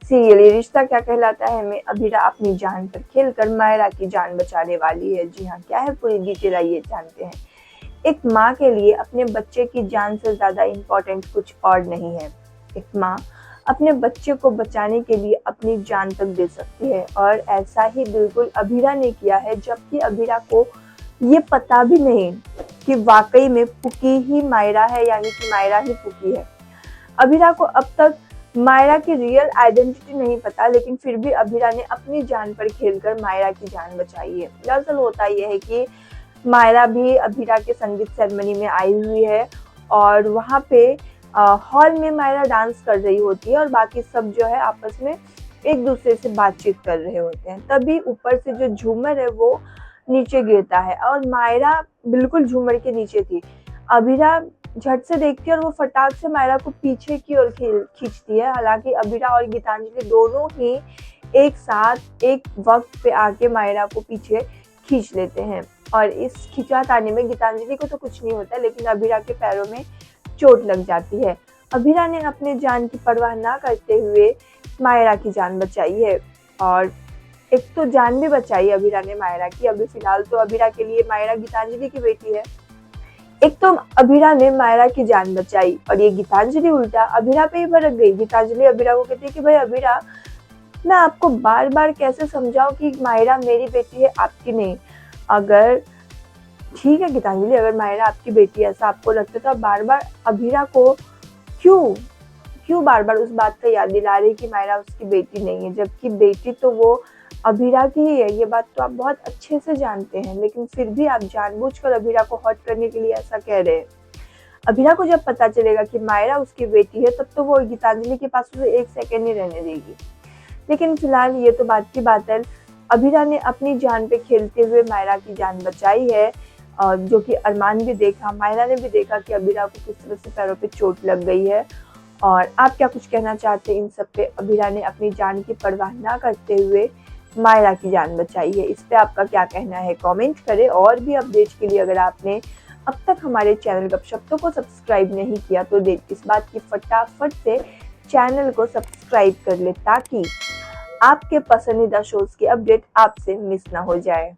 Serial ये रिश्ता क्या कहलाता है में अभीरा अपनी जान पर खेलकर मायरा की जान बचाने वाली है। जी हाँ, क्या है पूरी डिटेल आइए जानते हैं। एक माँ के लिए अपने बच्चे की जान से ज्यादा इम्पोर्टेंट कुछ और नहीं है। एक माँ अपने बच्चे को बचाने के लिए अपनी जान तक दे सकती है और ऐसा ही बिल्कुल अभीरा ने किया है, जबकि अभीरा को ये पता भी नहीं कि वाकई में पुकी ही मायरा है यानी कि मायरा ही पुकी है। अभीरा को अब तक मायरा की रियल आइडेंटिटी नहीं पता, लेकिन फिर भी अभीरा ने अपनी जान पर खेलकर मायरा की जान बचाई है। दरअसल होता यह है कि मायरा भी अभीरा के संगीत सेरेमनी में आई हुई है और वहाँ पे हॉल में मायरा डांस कर रही होती है और बाकी सब जो है आपस में एक दूसरे से बातचीत कर रहे होते हैं। तभी ऊपर से जो झूमर है वो नीचे गिरता है और मायरा बिल्कुल झूमर के नीचे थी। अभीरा झट से देखती है और वो फटाक से मायरा को पीछे की ओर खींचती है। हालांकि अभीरा और गीतांजलि दोनों ही एक साथ एक वक्त पे आके मायरा को पीछे खींच लेते हैं और इस खिंचातानी में गीतांजलि को तो कुछ नहीं होता, लेकिन अभीरा के पैरों में चोट लग जाती है। अभीरा ने अपने जान की परवाह ना करते हुए मायरा की जान बचाई है और एक तो जान भी बचाई अभीरा ने मायरा की। अभी फिलहाल तो अभीरा के लिए मायरा गीतांजलि की बेटी है। एक तो अभीरा ने मायरा की जान बचाई और ये गीतांजलि उल्टा अभीरा पे ही भड़क गई। गीतांजलि अभीरा को कहती है कि भाई अभीरा, मैं आपको बार बार कैसे समझाऊं कि मायरा मेरी बेटी है, आपकी नहीं। अगर ठीक है गीतांजलि, अगर मायरा आपकी बेटी है ऐसा आपको लगता है तो आप बार बार अभीरा को क्यों बार बार उस बात का याद दिला रही कि मायरा उसकी बेटी नहीं है, जबकि बेटी तो वो अभीरा की ही है। ये बात तो आप बहुत अच्छे से जानते हैं, लेकिन फिर भी आप जानबूझकर अभीरा को हर्ट करने के लिए ऐसा कह रहे हैं। अभीरा को जब पता चलेगा कि मायरा उसकी बेटी है तब तो वो गीतांजलि के पास उसे एक सेकंड नहीं रहने देगी। लेकिन फिलहाल ये तो बात की बात है, अभीरा ने अपनी जान पे खेलते हुए मायरा की जान बचाई है। जो कि अरमान भी देखा, मायरा ने भी देखा कि अभीरा को किस तरह से पैरों पे चोट लग गई है। और आप क्या कुछ कहना चाहते हैं इन सब पे? अभीरा ने अपनी जान की परवाह ना करते हुए मायरा की जान बचाई है, इस पे आपका क्या कहना है? कमेंट करें। और भी अपडेट्स के लिए अगर आपने अब तक हमारे चैनल गपशप्तों को सब्सक्राइब नहीं किया तो इस बात की फटाफट से चैनल को सब्सक्राइब कर ले ताकि आपके पसंदीदा शोज की अपडेट आपसे मिस ना हो जाए।